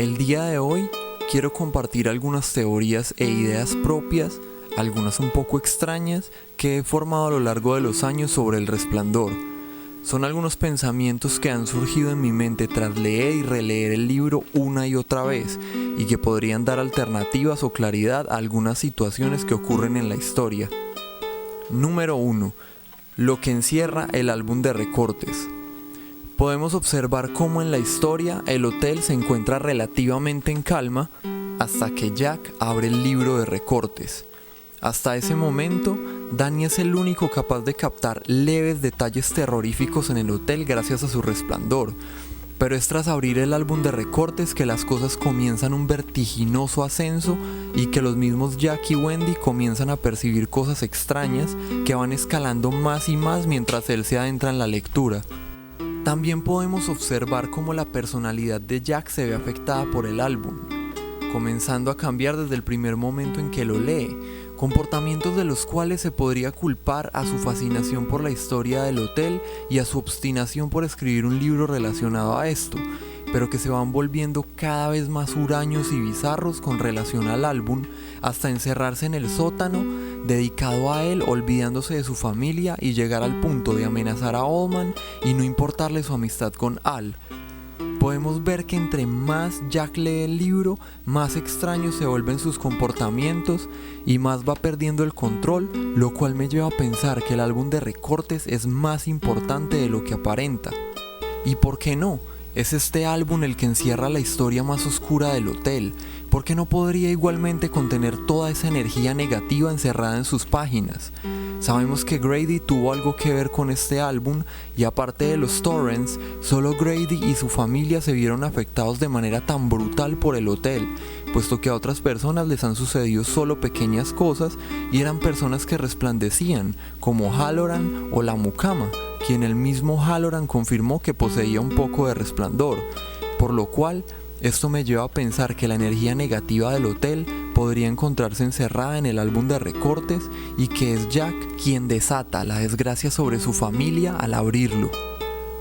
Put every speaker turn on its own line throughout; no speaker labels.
El día de hoy quiero compartir algunas teorías e ideas propias, algunas un poco extrañas, que he formado a lo largo de los años sobre El Resplandor. Son algunos pensamientos que han surgido en mi mente tras leer y releer el libro una y otra vez y que podrían dar alternativas o claridad a algunas situaciones que ocurren en la historia. Número 1. Lo que encierra el álbum de recortes. Podemos observar cómo en la historia el hotel se encuentra relativamente en calma hasta que Jack abre el libro de recortes. Hasta ese momento, Danny es el único capaz de captar leves detalles terroríficos en el hotel gracias a su resplandor, pero es tras abrir el álbum de recortes que las cosas comienzan un vertiginoso ascenso y que los mismos Jack y Wendy comienzan a percibir cosas extrañas que van escalando más y más mientras él se adentra en la lectura. También podemos observar cómo la personalidad de Jack se ve afectada por el álbum, comenzando a cambiar desde el primer momento en que lo lee, comportamientos de los cuales se podría culpar a su fascinación por la historia del hotel y a su obstinación por escribir un libro relacionado a esto, pero que se van volviendo cada vez más huraños y bizarros con relación al álbum, hasta encerrarse en el sótano dedicado a él, olvidándose de su familia y llegar al punto de amenazar a Oldman y no importarle su amistad con Al. Podemos ver que entre más Jack lee el libro, más extraños se vuelven sus comportamientos y más va perdiendo el control, lo cual me lleva a pensar que el álbum de recortes es más importante de lo que aparenta. ¿Y por qué no? Es este álbum el que encierra la historia más oscura del hotel. ¿Por qué no podría igualmente contener toda esa energía negativa encerrada en sus páginas? Sabemos que Grady tuvo algo que ver con este álbum y aparte de los Torrens, solo Grady y su familia se vieron afectados de manera tan brutal por el hotel, puesto que a otras personas les han sucedido solo pequeñas cosas y eran personas que resplandecían, como Halloran o la mucama, quien el mismo Halloran confirmó que poseía un poco de resplandor, por lo cual esto me lleva a pensar que la energía negativa del hotel podría encontrarse encerrada en el álbum de recortes y que es Jack quien desata la desgracia sobre su familia al abrirlo.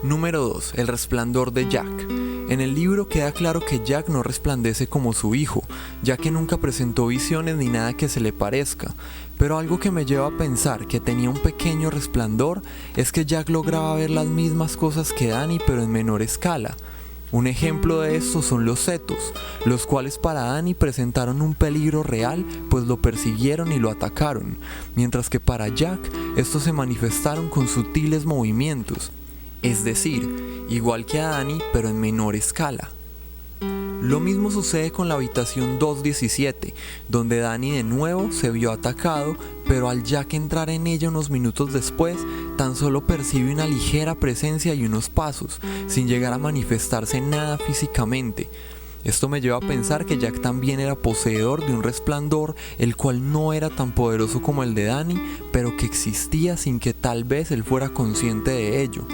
Número 2. El resplandor de Jack. En el libro queda claro que Jack no resplandece como su hijo, ya que nunca presentó visiones ni nada que se le parezca, pero algo que me lleva a pensar que tenía un pequeño resplandor es que Jack lograba ver las mismas cosas que Danny pero en menor escala. Un ejemplo de esto son los Zetos, los cuales para Danny presentaron un peligro real pues lo persiguieron y lo atacaron, mientras que para Jack estos se manifestaron con sutiles movimientos, es decir, igual que a Danny pero en menor escala. Lo mismo sucede con la habitación 217, donde Danny de nuevo se vio atacado, pero al Jack entrar en ella unos minutos después, tan solo percibe una ligera presencia y unos pasos, sin llegar a manifestarse nada físicamente. Esto me lleva a pensar que Jack también era poseedor de un resplandor, el cual no era tan poderoso como el de Danny, pero que existía sin que tal vez él fuera consciente de ello.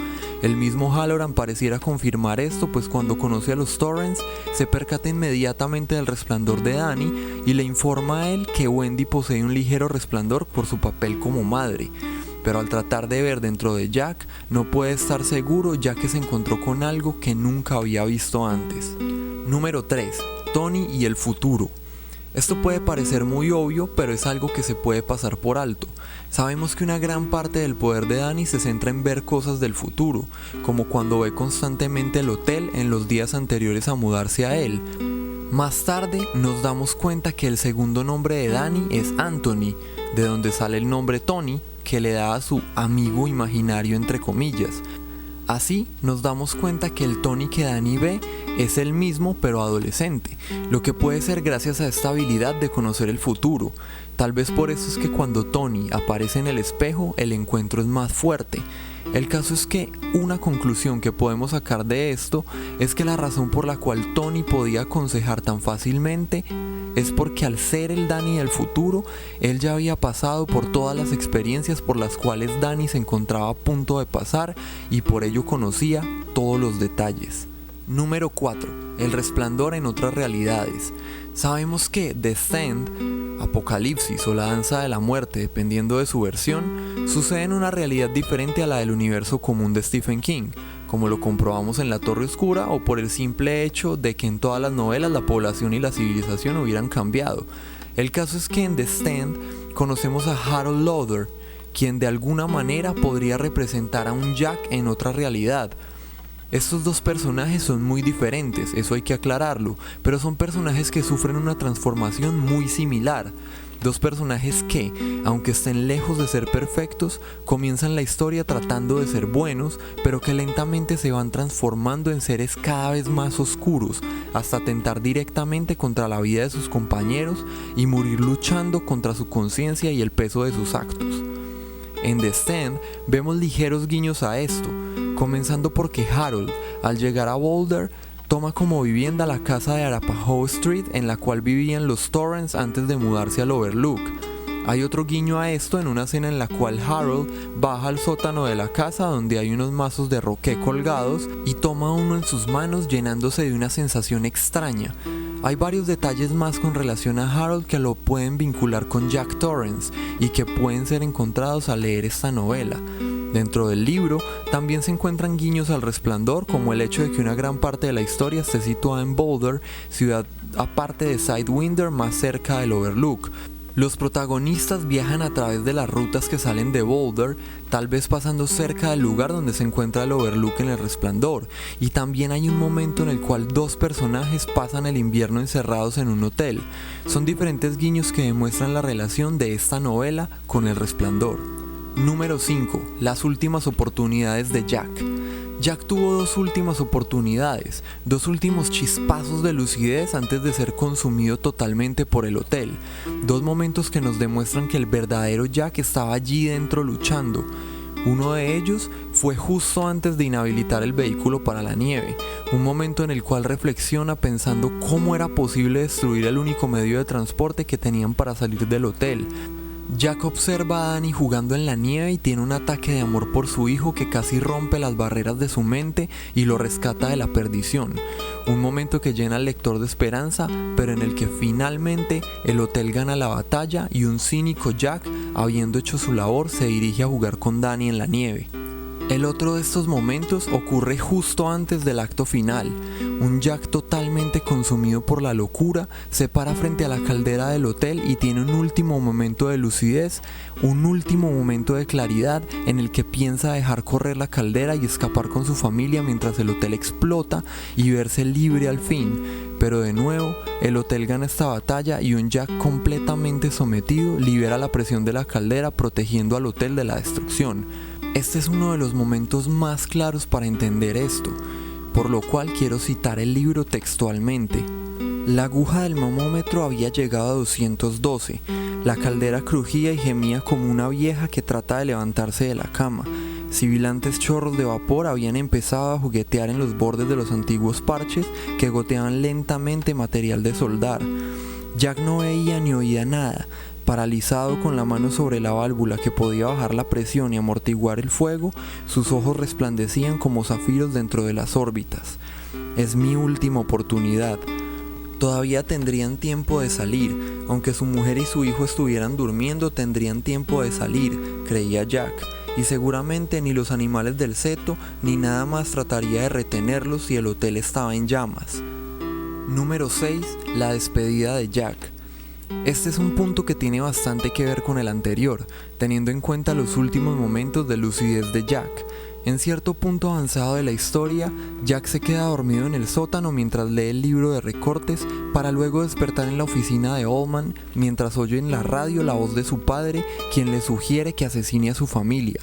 El mismo Halloran pareciera confirmar esto, pues cuando conoce a los Torrens, se percata inmediatamente del resplandor de Danny y le informa a él que Wendy posee un ligero resplandor por su papel como madre. Pero al tratar de ver dentro de Jack, no puede estar seguro ya que se encontró con algo que nunca había visto antes. Número 3. Tony y el futuro. Esto puede parecer muy obvio, pero es algo que se puede pasar por alto. Sabemos que una gran parte del poder de Danny se centra en ver cosas del futuro, como cuando ve constantemente el hotel en los días anteriores a mudarse a él. Más tarde nos damos cuenta que el segundo nombre de Danny es Anthony, de donde sale el nombre Tony, que le da a su amigo imaginario entre comillas. Así nos damos cuenta que el Tony que Danny ve es el mismo pero adolescente, lo que puede ser gracias a esta habilidad de conocer el futuro. Tal vez por eso es que cuando Tony aparece en el espejo el encuentro es más fuerte. El caso es que una conclusión que podemos sacar de esto es que la razón por la cual Tony podía aconsejar tan fácilmente es porque al ser el Danny del futuro, él ya había pasado por todas las experiencias por las cuales Danny se encontraba a punto de pasar y por ello conocía todos los detalles. Número 4. El resplandor en otras realidades. Sabemos que Descent, Apocalipsis o la danza de la muerte, dependiendo de su versión, sucede en una realidad diferente a la del universo común de Stephen King, como lo comprobamos en La Torre Oscura, o por el simple hecho de que en todas las novelas la población y la civilización hubieran cambiado. El caso es que en The Stand conocemos a Harold Lauder, quien de alguna manera podría representar a un Jack en otra realidad. Estos dos personajes son muy diferentes, eso hay que aclararlo, pero son personajes que sufren una transformación muy similar. Dos personajes que, aunque estén lejos de ser perfectos, comienzan la historia tratando de ser buenos, pero que lentamente se van transformando en seres cada vez más oscuros, hasta atentar directamente contra la vida de sus compañeros y morir luchando contra su conciencia y el peso de sus actos. En The Stand vemos ligeros guiños a esto, comenzando porque Harold, al llegar a Boulder, toma como vivienda la casa de Arapahoe Street en la cual vivían los Torrance antes de mudarse al Overlook. Hay otro guiño a esto en una escena en la cual Harold baja al sótano de la casa donde hay unos mazos de roqué colgados y toma uno en sus manos llenándose de una sensación extraña. Hay varios detalles más con relación a Harold que lo pueden vincular con Jack Torrance y que pueden ser encontrados al leer esta novela. Dentro del libro también se encuentran guiños al Resplandor, como el hecho de que una gran parte de la historia esté situada en Boulder, ciudad aparte de Sidewinder más cerca del Overlook. Los protagonistas viajan a través de las rutas que salen de Boulder, tal vez pasando cerca del lugar donde se encuentra el Overlook en el Resplandor, y también hay un momento en el cual dos personajes pasan el invierno encerrados en un hotel. Son diferentes guiños que demuestran la relación de esta novela con el Resplandor. Número 5. Las últimas oportunidades de Jack. Jack tuvo dos últimas oportunidades, dos últimos chispazos de lucidez antes de ser consumido totalmente por el hotel. Dos momentos que nos demuestran que el verdadero Jack estaba allí dentro luchando. Uno de ellos fue justo antes de inhabilitar el vehículo para la nieve, un momento en el cual reflexiona pensando cómo era posible destruir el único medio de transporte que tenían para salir del hotel. Jack observa a Danny jugando en la nieve y tiene un ataque de amor por su hijo que casi rompe las barreras de su mente y lo rescata de la perdición. Un momento que llena al lector de esperanza, pero en el que finalmente el hotel gana la batalla y un cínico Jack, habiendo hecho su labor, se dirige a jugar con Danny en la nieve. El otro de estos momentos ocurre justo antes del acto final. Un Jack totalmente consumido por la locura se para frente a la caldera del hotel y tiene un último momento de lucidez, un último momento de claridad en el que piensa dejar correr la caldera y escapar con su familia mientras el hotel explota y verse libre al fin. Pero de nuevo, el hotel gana esta batalla y un Jack completamente sometido libera la presión de la caldera protegiendo al hotel de la destrucción. Este es uno de los momentos más claros para entender esto, por lo cual quiero citar el libro textualmente. La aguja del mamómetro había llegado a 212, la caldera crujía y gemía como una vieja que trata de levantarse de la cama. Sibilantes chorros de vapor habían empezado a juguetear en los bordes de los antiguos parches que goteaban lentamente material de soldar. Jack no veía ni oía nada. Paralizado con la mano sobre la válvula que podía bajar la presión y amortiguar el fuego, sus ojos resplandecían como zafiros dentro de las órbitas. Es mi última oportunidad. Todavía tendrían tiempo de salir, aunque su mujer y su hijo estuvieran durmiendo, tendrían tiempo de salir, creía Jack, y seguramente ni los animales del seto ni nada más trataría de retenerlos si el hotel estaba en llamas. Número 6. La despedida de Jack. Este es un punto que tiene bastante que ver con el anterior, teniendo en cuenta los últimos momentos de lucidez de Jack. En cierto punto avanzado de la historia, Jack se queda dormido en el sótano mientras lee el libro de recortes para luego despertar en la oficina de Oldman mientras oye en la radio la voz de su padre, quien le sugiere que asesine a su familia.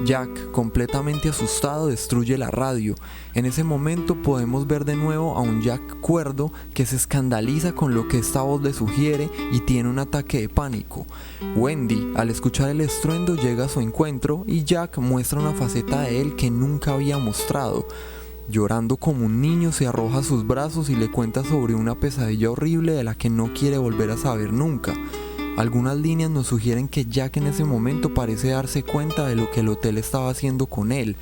Jack, completamente asustado, destruye la radio. En ese momento podemos ver de nuevo a un Jack cuerdo que se escandaliza con lo que esta voz le sugiere y tiene un ataque de pánico. Wendy, al escuchar el estruendo, llega a su encuentro y Jack muestra una faceta de él que nunca había mostrado. Llorando como un niño, se arroja a sus brazos y le cuenta sobre una pesadilla horrible de la que no quiere volver a saber nunca. Algunas líneas nos sugieren que Jack en ese momento parece darse cuenta de lo que el hotel estaba haciendo con él,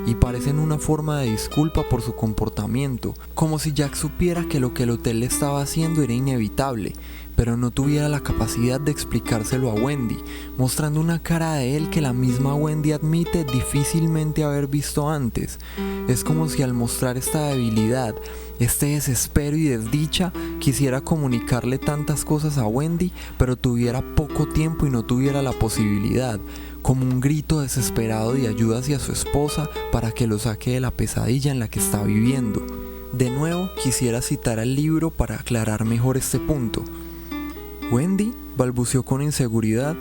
y parecen una forma de disculpa por su comportamiento, como si Jack supiera que lo que el hotel le estaba haciendo era inevitable, pero no tuviera la capacidad de explicárselo a Wendy, mostrando una cara de él que la misma Wendy admite difícilmente haber visto antes. Es como si al mostrar esta debilidad, este desespero y desdicha, quisiera comunicarle tantas cosas a Wendy, pero tuviera poco tiempo y no tuviera la posibilidad, como un grito desesperado de ayuda hacia su esposa para que lo saque de la pesadilla en la que está viviendo. De nuevo, quisiera citar al libro para aclarar mejor este punto. Wendy balbuceó con inseguridad.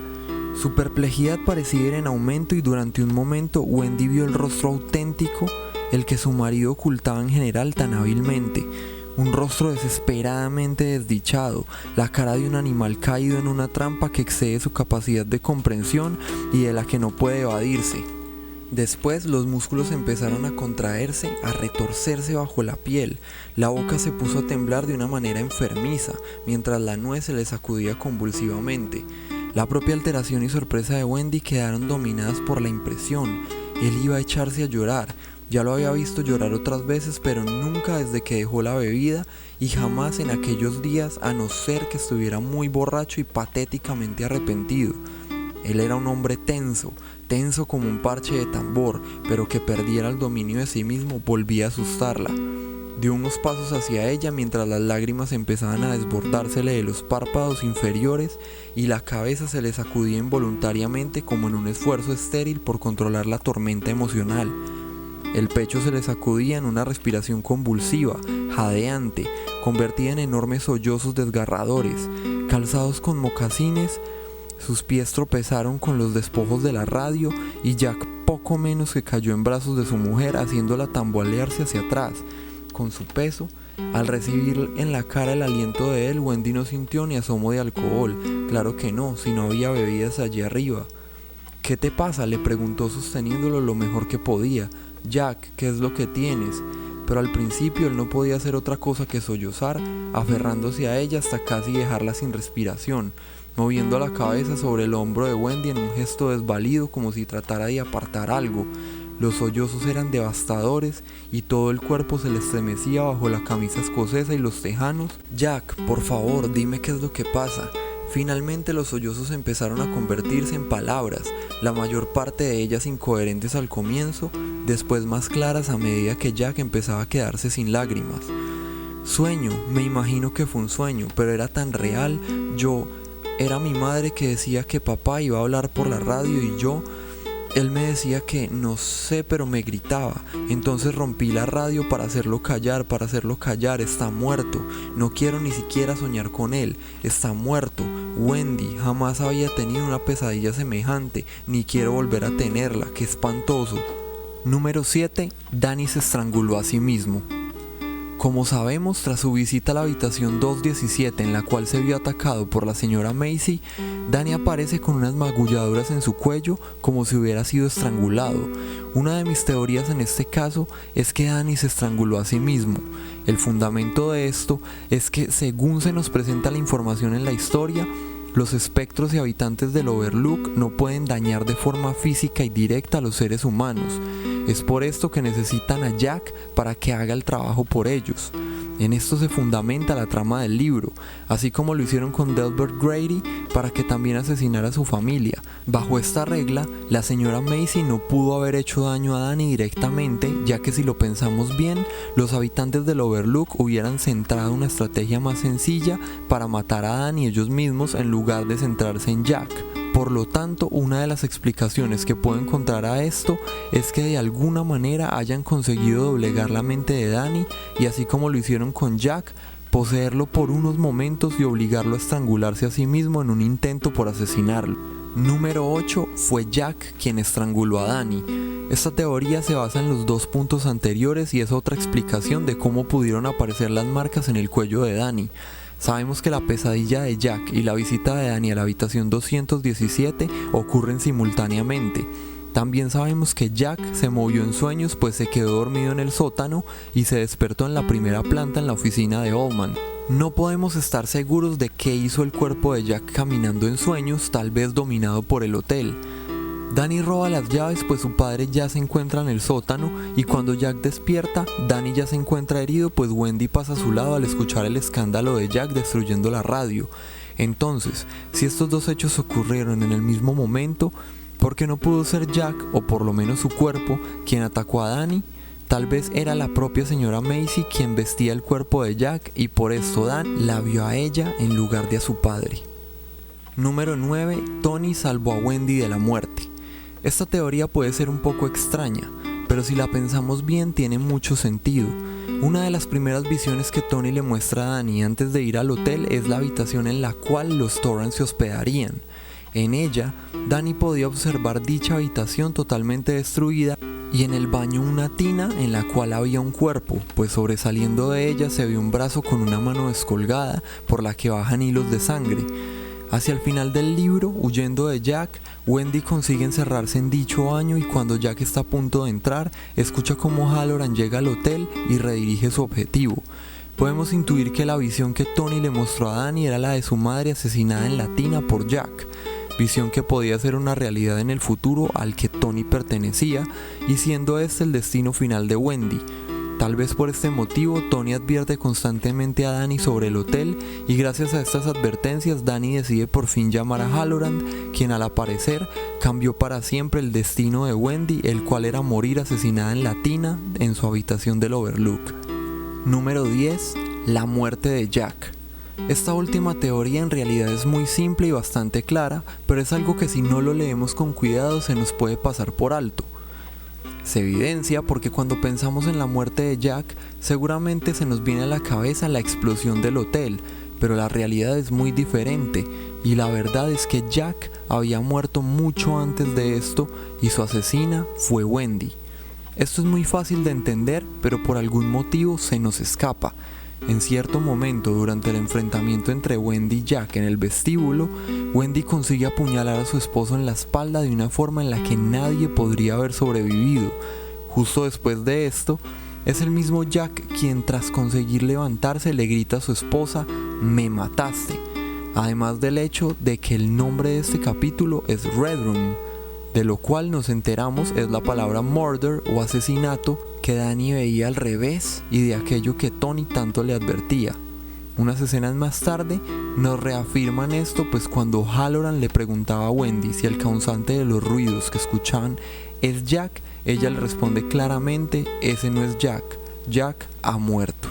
Su perplejidad parecía ir en aumento y durante un momento Wendy vio el rostro auténtico, el que su marido ocultaba en general tan hábilmente. Un rostro desesperadamente desdichado, la cara de un animal caído en una trampa que excede su capacidad de comprensión y de la que no puede evadirse. Después los músculos empezaron a contraerse, a retorcerse bajo la piel, la boca se puso a temblar de una manera enfermiza, mientras la nuez se le sacudía convulsivamente. La propia alteración y sorpresa de Wendy quedaron dominadas por la impresión. Él iba a echarse a llorar. Ya lo había visto llorar otras veces, pero nunca desde que dejó la bebida y jamás en aquellos días, a no ser que estuviera muy borracho y patéticamente arrepentido. Él era un hombre tenso como un parche de tambor, pero que perdiera el dominio de sí mismo volvía a asustarla. Dio unos pasos hacia ella mientras las lágrimas empezaban a desbordársele de los párpados inferiores y la cabeza se le sacudía involuntariamente como en un esfuerzo estéril por controlar la tormenta emocional. El pecho se le sacudía en una respiración convulsiva, jadeante, convertida en enormes sollozos desgarradores. Calzados con mocasines, sus pies tropezaron con los despojos de la radio y Jack poco menos que cayó en brazos de su mujer, haciéndola tambalearse hacia atrás. Con su peso, al recibir en la cara el aliento de él, Wendy no sintió ni asomo de alcohol. Claro que no, si no había bebidas allí arriba. «¿Qué te pasa?», le preguntó sosteniéndolo lo mejor que podía. «Jack, ¿qué es lo que tienes?». Pero al principio él no podía hacer otra cosa que sollozar, aferrándose a ella hasta casi dejarla sin respiración, moviendo la cabeza sobre el hombro de Wendy en un gesto desvalido como si tratara de apartar algo. Los sollozos eran devastadores y todo el cuerpo se le estremecía bajo la camisa escocesa y los tejanos. «Jack, por favor, dime qué es lo que pasa». Finalmente los sollozos empezaron a convertirse en palabras, la mayor parte de ellas incoherentes al comienzo, después más claras a medida que Jack empezaba a quedarse sin lágrimas. «Sueño, me imagino que fue un sueño, pero era tan real. Era mi madre que decía que papá iba a hablar por la radio y él me decía que no sé, pero me gritaba. Entonces rompí la radio para hacerlo callar, está muerto. No quiero ni siquiera soñar con él, está muerto. Wendy, jamás había tenido una pesadilla semejante, ni quiero volver a tenerla, qué espantoso». Número 7. Danny se estranguló a sí mismo. Como sabemos, tras su visita a la habitación 217 en la cual se vio atacado por la señora Macy, Danny aparece con unas magulladuras en su cuello como si hubiera sido estrangulado. Una de mis teorías en este caso es que Danny se estranguló a sí mismo. El fundamento de esto es que, según se nos presenta la información en la historia, los espectros y habitantes del Overlook no pueden dañar de forma física y directa a los seres humanos. Es por esto que necesitan a Jack para que haga el trabajo por ellos. En esto se fundamenta la trama del libro, así como lo hicieron con Delbert Grady para que también asesinara a su familia. Bajo esta regla, la señora Macy no pudo haber hecho daño a Danny directamente, ya que si lo pensamos bien, los habitantes del Overlook hubieran centrado una estrategia más sencilla para matar a Danny ellos mismos en lugar de centrarse en Jack. Por lo tanto, una de las explicaciones que puedo encontrar a esto es que de alguna manera hayan conseguido doblegar la mente de Danny y, así como lo hicieron con Jack, poseerlo por unos momentos y obligarlo a estrangularse a sí mismo en un intento por asesinarlo. Número 8. Fue Jack quien estranguló a Danny. Esta teoría se basa en los dos puntos anteriores y es otra explicación de cómo pudieron aparecer las marcas en el cuello de Danny. Sabemos que la pesadilla de Jack y la visita de Danny a la habitación 217 ocurren simultáneamente. También sabemos que Jack se movió en sueños, pues se quedó dormido en el sótano y se despertó en la primera planta en la oficina de Oldman. No podemos estar seguros de qué hizo el cuerpo de Jack caminando en sueños, tal vez dominado por el hotel. Danny roba las llaves, pues su padre ya se encuentra en el sótano, y cuando Jack despierta, Danny ya se encuentra herido, pues Wendy pasa a su lado al escuchar el escándalo de Jack destruyendo la radio. Entonces, si estos dos hechos ocurrieron en el mismo momento, ¿por qué no pudo ser Jack, o por lo menos su cuerpo, quien atacó a Danny? Tal vez era la propia señora Macy quien vestía el cuerpo de Jack y por esto Dan la vio a ella en lugar de a su padre. Número 9. Tony salvó a Wendy de la muerte. Esta teoría puede ser un poco extraña, pero si la pensamos bien tiene mucho sentido. Una de las primeras visiones que Tony le muestra a Danny antes de ir al hotel es la habitación en la cual los Torrance se hospedarían. En ella, Danny podía observar dicha habitación totalmente destruida y en el baño una tina en la cual había un cuerpo, pues sobresaliendo de ella se ve un brazo con una mano descolgada por la que bajan hilos de sangre. Hacia el final del libro, huyendo de Jack, Wendy consigue encerrarse en dicho baño y cuando Jack está a punto de entrar, escucha cómo Halloran llega al hotel y redirige su objetivo. Podemos intuir que la visión que Tony le mostró a Danny era la de su madre asesinada en la tina por Jack, visión que podía ser una realidad en el futuro al que Tony pertenecía y siendo este el destino final de Wendy. Tal vez por este motivo Tony advierte constantemente a Danny sobre el hotel y gracias a estas advertencias Danny decide por fin llamar a Halloran, quien al aparecer cambió para siempre el destino de Wendy, el cual era morir asesinada en la tina en su habitación del Overlook. Número 10. La muerte de Jack. Esta última teoría en realidad es muy simple y bastante clara, pero es algo que si no lo leemos con cuidado se nos puede pasar por alto. Se evidencia porque cuando pensamos en la muerte de Jack, seguramente se nos viene a la cabeza la explosión del hotel, pero la realidad es muy diferente y la verdad es que Jack había muerto mucho antes de esto y su asesina fue Wendy. Esto es muy fácil de entender, pero por algún motivo se nos escapa. En cierto momento, durante el enfrentamiento entre Wendy y Jack en el vestíbulo, Wendy consigue apuñalar a su esposo en la espalda de una forma en la que nadie podría haber sobrevivido. Justo después de esto, es el mismo Jack quien tras conseguir levantarse le grita a su esposa, "Me mataste", además del hecho de que el nombre de este capítulo es Red Room, de lo cual nos enteramos es la palabra murder o asesinato que Danny veía al revés y de aquello que Tony tanto le advertía. Unas escenas más tarde nos reafirman esto, pues cuando Halloran le preguntaba a Wendy si el causante de los ruidos que escuchaban es Jack, ella le responde claramente, ese no es Jack, Jack ha muerto.